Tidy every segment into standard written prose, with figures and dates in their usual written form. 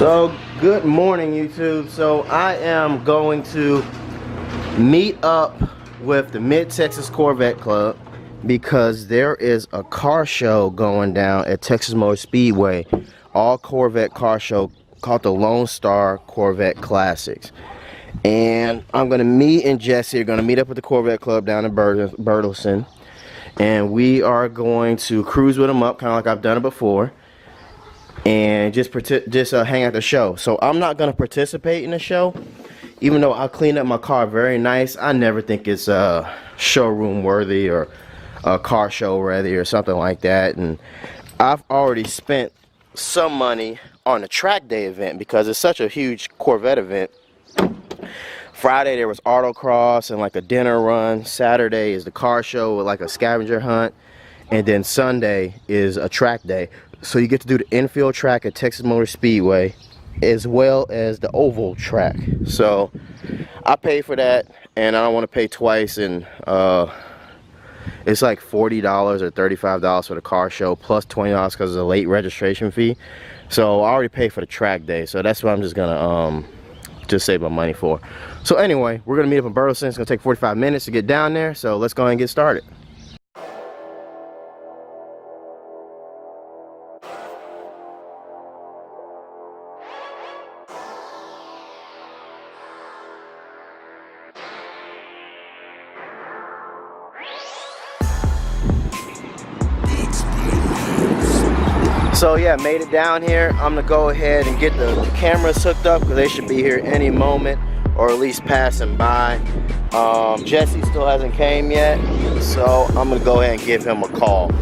So good morning, YouTube. So I am going to meet up with the Mid Texas Corvette Club because there is a car show going down at Texas Motor Speedway, all Corvette car show called the Lone Star Corvette Classics. And I'm gonna meet and Jesse are gonna meet up with the Corvette Club down in Burleson, and we are going to cruise with them up, kind of like I've done it before, and just hang out the show. So I'm not gonna participate in the show, even though I clean up my car very nice. I never think it's showroom worthy or a car show worthy or something like that. And I've already spent some money on the track day event because it's such a huge Corvette event. Friday there was autocross and like a dinner run. Saturday is the car show with like a scavenger hunt, and then Sunday is a track day. So you get to do the infield track at Texas Motor Speedway as well as the oval track. So I pay for that, and I don't want to pay twice, and it's like $40 or $35 for the car show plus $20 because of the late registration fee. So I already paid for the track day, so that's what I'm just gonna just save my money for. So anyway, we're gonna meet up in Burleson. It's gonna take 45 minutes to get down there, so let's go ahead and get started. So yeah, made it down here. I'm gonna go ahead and get the cameras hooked up because they should be here any moment, or at least passing by. Jesse still hasn't came yet, so I'm gonna go ahead and give him a call.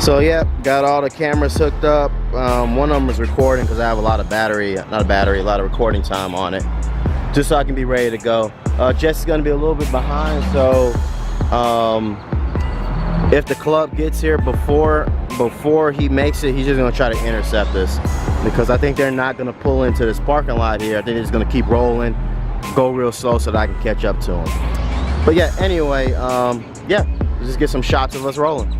So yeah, got all the cameras hooked up. One of them is recording because I have a lot of a lot of recording time on it, just so I can be ready to go. Jesse's gonna be a little bit behind, so if the club gets here before he makes it, he's just gonna try to intercept us, because I think they're not gonna pull into this parking lot here. I think they're just gonna keep rolling, go real slow so that I can catch up to him. But yeah, anyway, yeah, let's just get some shots of us rolling.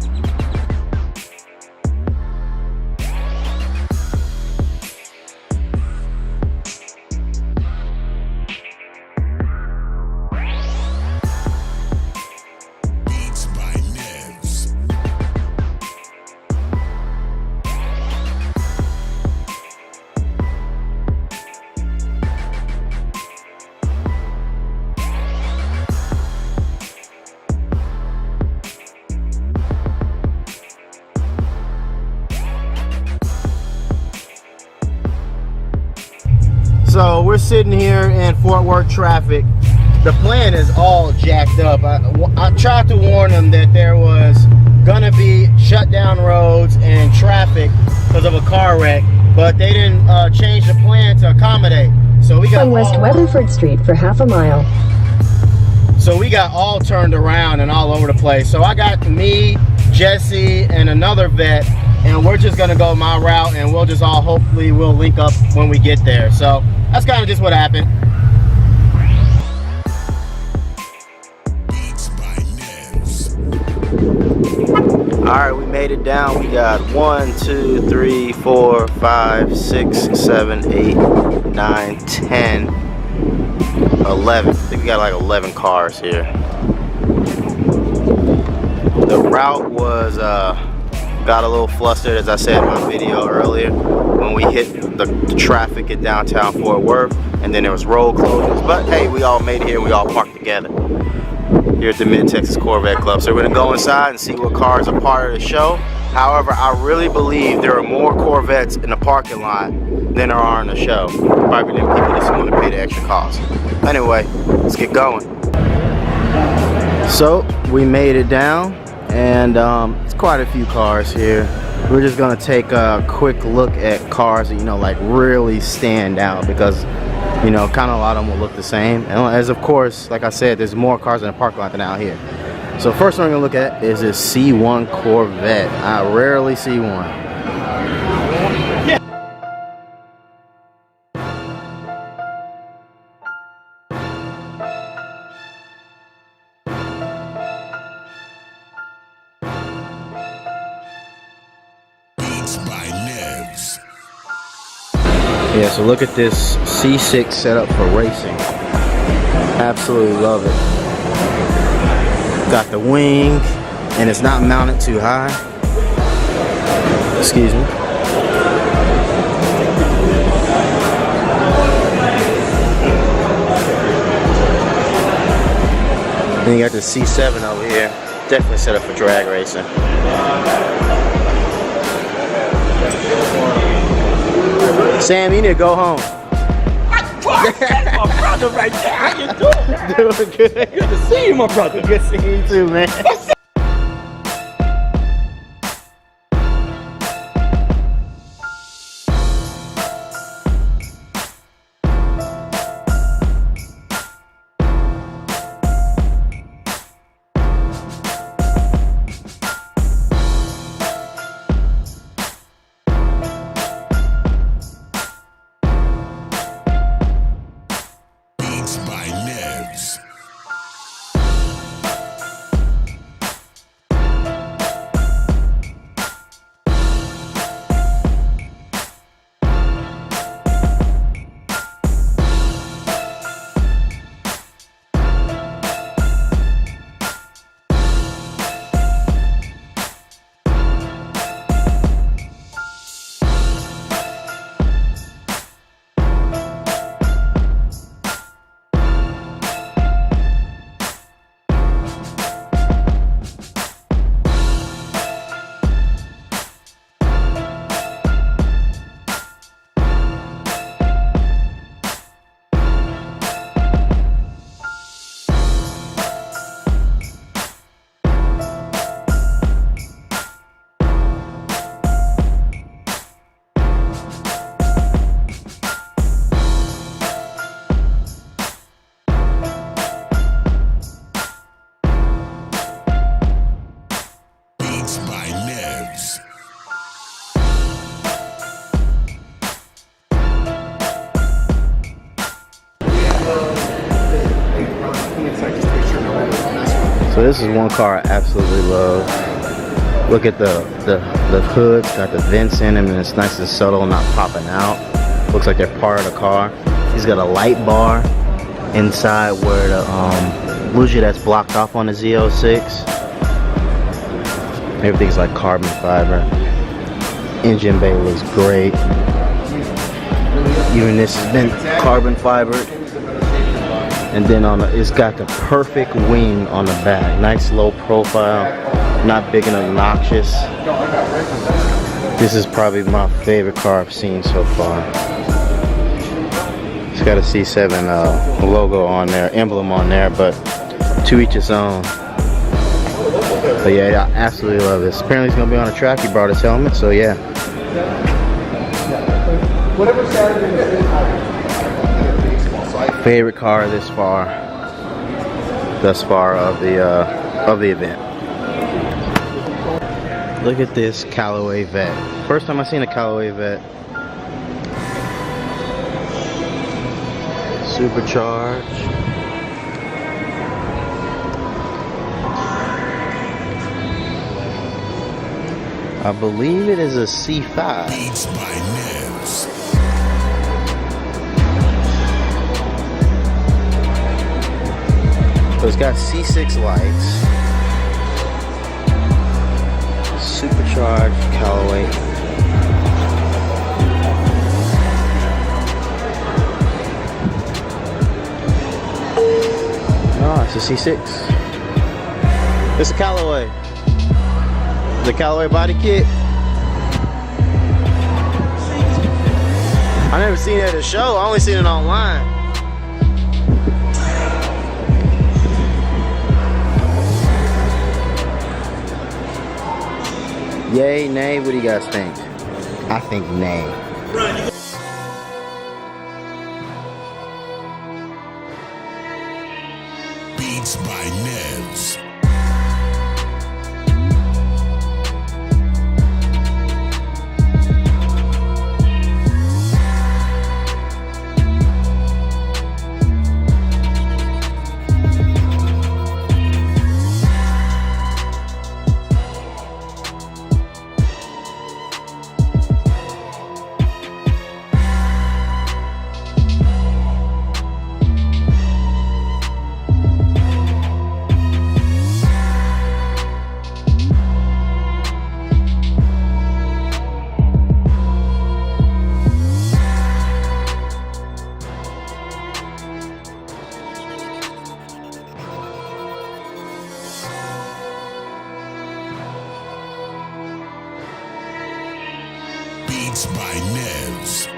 So we're sitting here in Fort Worth traffic. The plan is all jacked up. I tried to warn them that there was gonna be shut down roads and traffic because of a car wreck, but they didn't change the plan to accommodate. So we got on West Weatherford Street for half a mile. So we got all turned around and all over the place. So I got me, Jesse, and another vet, and we're just gonna go my route, and we'll just hopefully we'll link up when we get there. So that's kind of just what happened. All right, we made it down. We got 1, 2, 3, 4, 5, 6, 7, 8, 9, 10, 11. I think we got like 11 cars here. The route was got a little flustered, as I said in my video earlier, when we hit the traffic in downtown Fort Worth, and then there was road closures. But hey, we all made it here. We all parked together here at the Mid Texas Corvette Club. So we're gonna go inside and see what cars are part of the show. However, I really believe there are more Corvettes in the parking lot than there are in the show. Probably them people just want to pay the extra cost. Anyway, let's get going. So we made it down, and it's quite a few cars here. We're just gonna take a quick look at cars that, you know, like really stand out, because, you know, kind of a lot of them will look the same. And as of course, like I said, there's more cars in the parking lot than out here. So first one we're gonna look at is this C1 Corvette. I rarely see one. Beats by Nevs. Yeah, so look at this C6 setup for racing. Absolutely love it. Got the wing, and it's not mounted too high. Excuse me. Then you got the C7 over here. Definitely set up for drag racing. Sam, you need to go home. That's my brother right there. How you doing? Doing good. Good to see you, my brother. Good seeing you too, man. So this is one car I absolutely love. Look at the hood, it's got the vents in them, and it's nice and subtle, not popping out. Looks like they're part of the car. He's got a light bar inside where the bougie that's blocked off on the Z06. Everything's like carbon fiber. Engine bay looks great. Even this has been carbon fibered. And then it's got the perfect wing on the back. Nice low profile, not big and obnoxious. This is probably my favorite car I've seen so far. It's got a C7 logo on there, emblem on there, but to each its own. But yeah, I absolutely love this. Apparently he's gonna be on a track. He brought his helmet, so yeah. Favorite car thus far of the event. Look at this Callaway Vet. First time I seen a Callaway Vet. Supercharged. I believe it is a C5. Beats by Nevs. So it's got C6 lights. Supercharged Callaway. Oh, it's a C6. It's a Callaway. The Callaway body kit. I never seen it at a show. I only seen it online. Yay, nay, what do you guys think? I think nay. Beats by Nevs. Beats by Nevs.